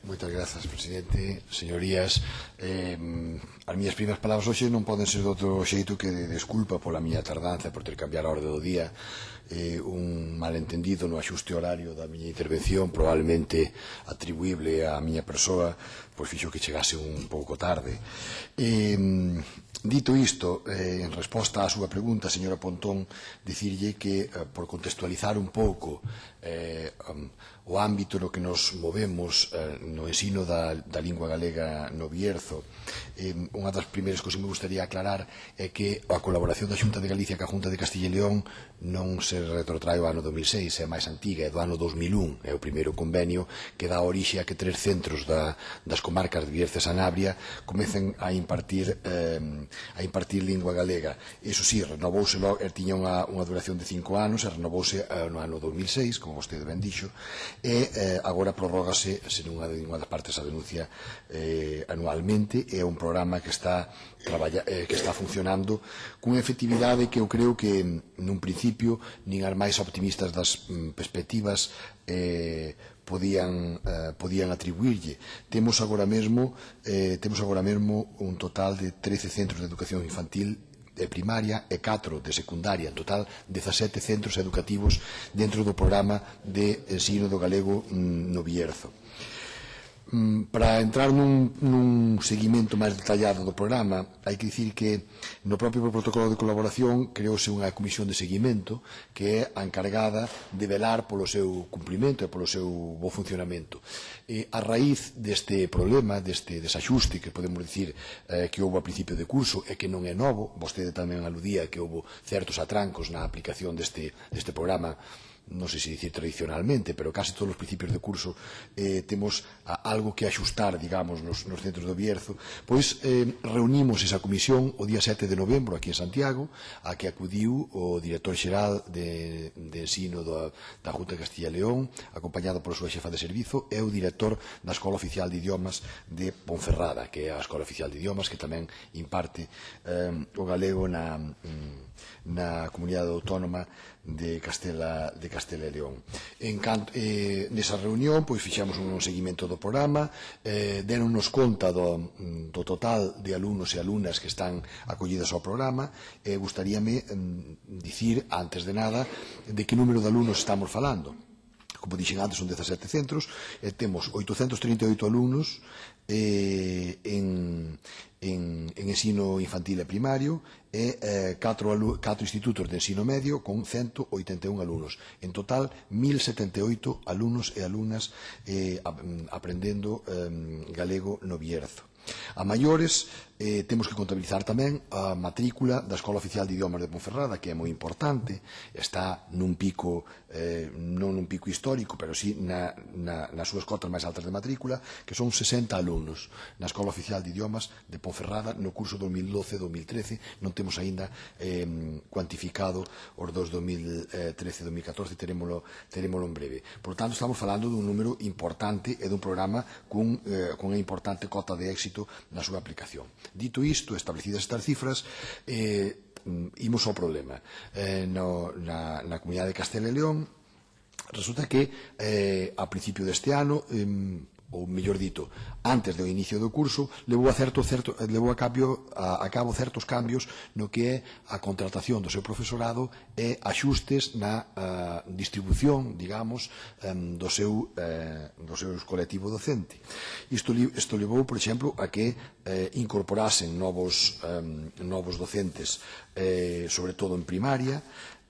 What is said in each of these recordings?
Moitas grazas, presidente. Señorías, as miñas primeras palabras hoxe non poden ser de outro xeito que de desculpa pola miña tardanza por ter cambiado a orde do día. Un malentendido no axuste horario da miña intervención, probablemente atribuible á miña persoa, pois fixo que chegase un pouco tarde. Dito isto, en resposta á súa pregunta, señora Pontón, dicirlle que, por contextualizar un pouco o ámbito no que nos movemos no ensino da lingua galega no Bierzo, unha das primeiras cousas que me gustaría aclarar é que a colaboración da Xunta de Galicia ca Xunta de Castilla e León non se retrotrae ao ano 2006, é máis antiga, é do ano 2001, é o primeiro convenio que dá orixe a que 3 centros das comarcas de Bierzo e Sanabria comecen a impartir lingua galega. Iso sí, renovouse, tiña unha duración de 5 anos e renovouse no ano 2006, como vostede ben dixo, e agora prorrógase, se nunha das partes a denuncia anualmente. É un programa que está funcionando cunha efectividade que eu creo que nun principio nin as máis optimistas das perspectivas podían atribuirlle. Temos agora mesmo un total de 13 centros de educación infantil de primaria e 4 de secundaria, en total 17 centros educativos dentro do programa de ensino do galego no Bierzo. Para entrar nun seguimento máis detallado do programa, hai que dicir que no propio protocolo de colaboración creouse unha comisión de seguimento que é a encargada de velar polo seu cumprimento e polo seu bo funcionamento. A raíz deste problema, deste desaxuste que podemos dicir que houve a principio de curso e que non é novo, vostede tamén aludía que houve certos atrancos na aplicación deste programa, non sei se dicir tradicionalmente, pero case todos os principios de curso temos algo que axustar, digamos, nos centros do Bierzo. Pois reunimos esa comisión o día 7 de novembro aquí en Santiago, a que acudiu o director xeral de ensino da Xunta de Castilla e León, acompañado pola súa xefa de servizo, e o director da Escola Oficial de Idiomas de Ponferrada, que é a Escola Oficial de Idiomas que tamén imparte o galego na Comunidade Autónoma de Castela e León. Nesa reunión fixemos un seguimento do programa, deronnos conta do total de alumnos e alumnas que están acollidas ao programa, e gustaríame dicir, antes de nada, de que número de alumnos estamos falando. Como dixen antes, son 17 centros, e temos 838 alumnos en ensino infantil e primario e 4 institutos de ensino medio con 181 alumnos. En total, 1078 alumnos e alumnas aprendendo galego no Bierzo. A maiores, temos que contabilizar tamén a matrícula da Escola Oficial de Idiomas de Ponferrada, que é moi importante, está nun pico, non nun pico histórico, pero sí nas súas cotas máis altas de matrícula, que son 60 alumnos na Escola Oficial de Idiomas de Ponferrada no curso 2012-2013. Non temos aínda cuantificado os dos 2013-2014, terémolo en breve. Por tanto, estamos falando dun número importante e dun programa cunha importante cota de éxito na súa aplicación. Dito isto, establecidas estas cifras, imos ao problema. Na Comunidade de Castela e León, resulta que a principio deste ano, ou mellor dito, antes do inicio do curso, levou a cabo certos cambios no que é a contratación do seu profesorado e axustes na distribución, digamos, do seu colectivo docente. Isto levou, por exemplo, a que incorporasen novos docentes, sobre todo en primaria,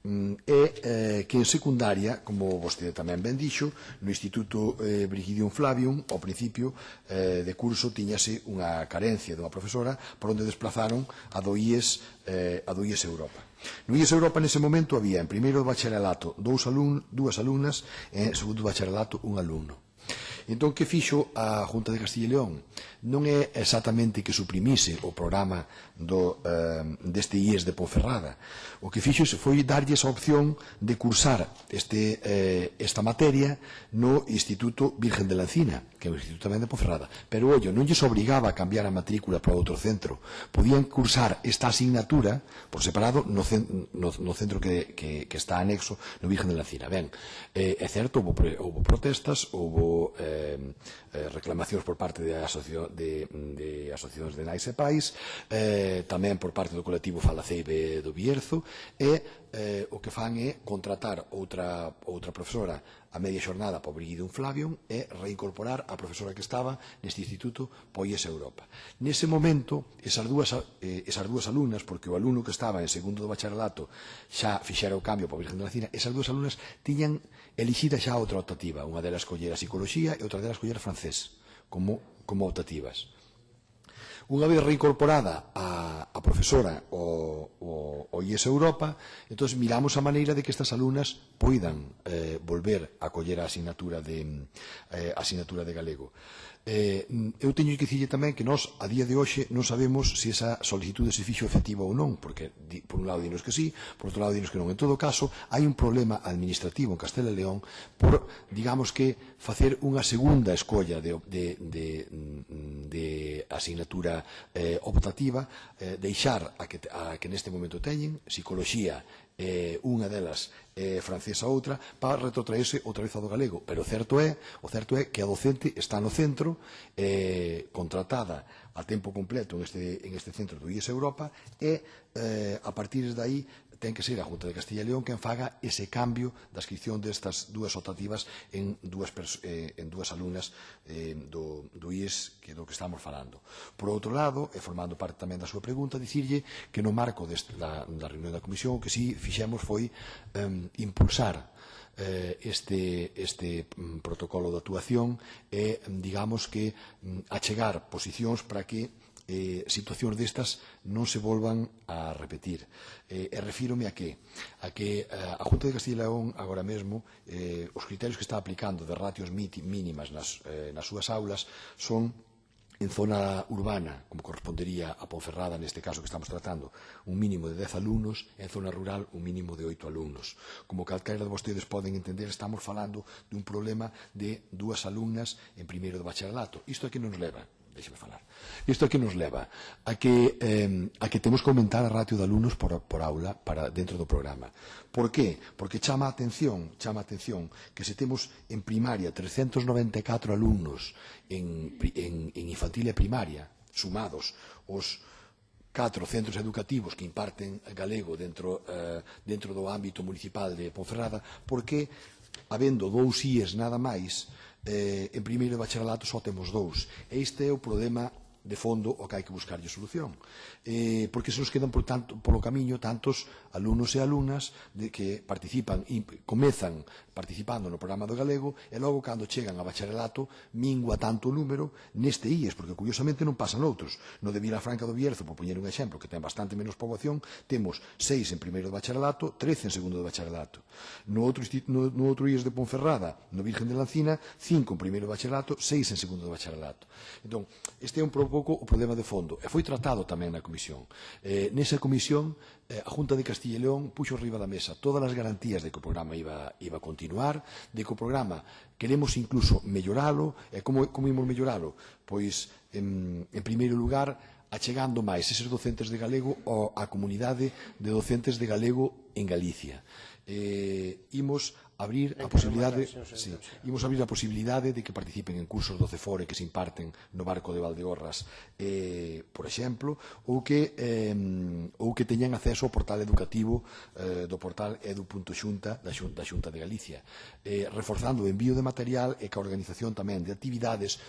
e que en secundaria, como vostede tamén ben dixo, no Instituto Brigidium Flavium, ao principio de curso tiñase unha carencia dunha profesora, por onde desplazaron a do IES Europa. No IES Europa, nese momento, había en primeiro do bacharelato dúas alumnas e en segundo do bacharelato un alumno. Entón, que fixo a Xunta de Castilla e León? Non é exactamente que suprimise o programa deste IES de Ponferrada. O que fixo foi darlles a opción de cursar esta materia no Instituto Virgen de la Encina, que é o Instituto tamén de Ponferrada. Pero, ollo, non lles obrigaba a cambiar a matrícula para outro centro. Podían cursar esta asignatura por separado no centro que está anexo no Virgen de la Encina. Ben, é certo, houve protestas, houve reclamacións por parte de asociacións de nais e pais, tamén por parte do colectivo Falaceibe do Bierzo, e o que fan é contratar outra profesora a media xornada para o Brigidum Flavium e reincorporar a profesora que estaba neste instituto Poies Europa. Nese momento, esas dúas alumnas, porque o alumno que estaba en segundo do bacharelato xa fixera o cambio para o Virgen de la Cina, esas dúas alumnas tiñan elixida xa outra optativa, unha delas collera psicología e outra delas collera francés como optativas. Unha vez reincorporada a profesora o IES Europa, entón miramos a maneira de que estas alumnas poidan volver a coller a asignatura de galego. Eu teño que dicirlle tamén que nós, a día de hoxe, non sabemos se esa solicitude se fixo efectiva ou non, porque, por un lado, dinos que sí, por outro lado, dinos que non. En todo caso, hai un problema administrativo en Castela e León por, digamos que, facer unha segunda escolla de asignatura optativa, deixar a que neste momento teñen psicoloxía, unha delas francesa outra, para retrotraerse outra vez ao do galego. Pero o certo é que a docente está no centro, contratada a tempo completo en este centro do IES Europa, e a partir de aí ten que ser a Junta de Castilla e León quen faga ese cambio da inscripción destas dúas optativas en dúas alumnas do IES do que estamos falando. Por outro lado, e formando parte tamén da súa pregunta, dicirlle que no marco da reunión da Comisión o que si fixemos foi impulsar este protocolo de actuación e, digamos que, achegar posicións para que situacións destas non se volvan a repetir. E refírome a que a Junta de Castilla e León agora mesmo os criterios que está aplicando de ratios mínimas nas súas aulas son en zona urbana, como correspondería a Ponferrada, neste caso que estamos tratando, un mínimo de 10 alumnos, en zona rural un mínimo de 8 alumnos. Como calquera de vostedes poden entender, estamos falando dun problema de dúas alumnas en primeiro de bacharelato. Isto é que nos leva, déxeme falar, isto é que nos leva a que temos que aumentar a ratio de alumnos por aula para dentro do programa. Por qué? Porque chama a atención que se temos en primaria 394 alumnos en infantil e primaria, sumados os 4 centros educativos que imparten galego dentro do ámbito municipal de Ponferrada, porque, habendo 2 IES nada máis, en primeiro de bacharelato só temos 2. E este é o problema de fondo o que hai que buscarlle solución. Porque se nos quedan polo camiño tantos alumnos e alumnas que participan e comezan participando no programa do galego e logo cando chegan a bacharelato mingua tanto o número neste IES, porque curiosamente non pasan outros. No de Vilafranca do Bierzo, por poñer un exemplo, que ten bastante menos poboación, temos 6 en primeiro de bacharelato, 13 en segundo de bacharelato. No outro IES de Ponferrada, no Virgen de la Cina, 5 en primeiro de bacharelato, 6 en segundo de bacharelato. Entón, este é un pouco o problema de fondo, e foi tratado tamén na comisión. Nesa comisión, a Junta de Castilla e León puxo arriba da mesa todas as garantías de que o programa iba a continuar, de que o programa queremos incluso melloralo, e como imos melloralo? Pois, en primeiro lugar, achegando máis eses docentes de galego á comunidade de docentes de galego en Galicia. Imos abrir a posibilidade de que participen en cursos do CEFORE que se imparten no Barco de Valdeorras, por exemplo, ou que teñan acceso ao portal educativo do portal edu.xunta da Xunta de Galicia, reforzando o envío de material e a organización tamén de actividades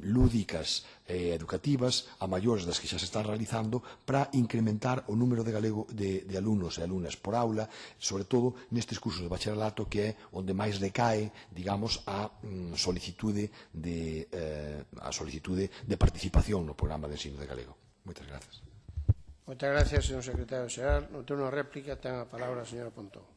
lúdicas e educativas a maiores das que xa se están realizando para incrementar o número de alumnos e alumnas por aula, sobre todo nestes cursos de bacharelato, que é onde máis decae, digamos, a solicitude de participación no programa de ensino de galego. Moitas grazas. Moitas gracias, señor secretario xeral. No turno de réplica ten a palabra a señora Pontón.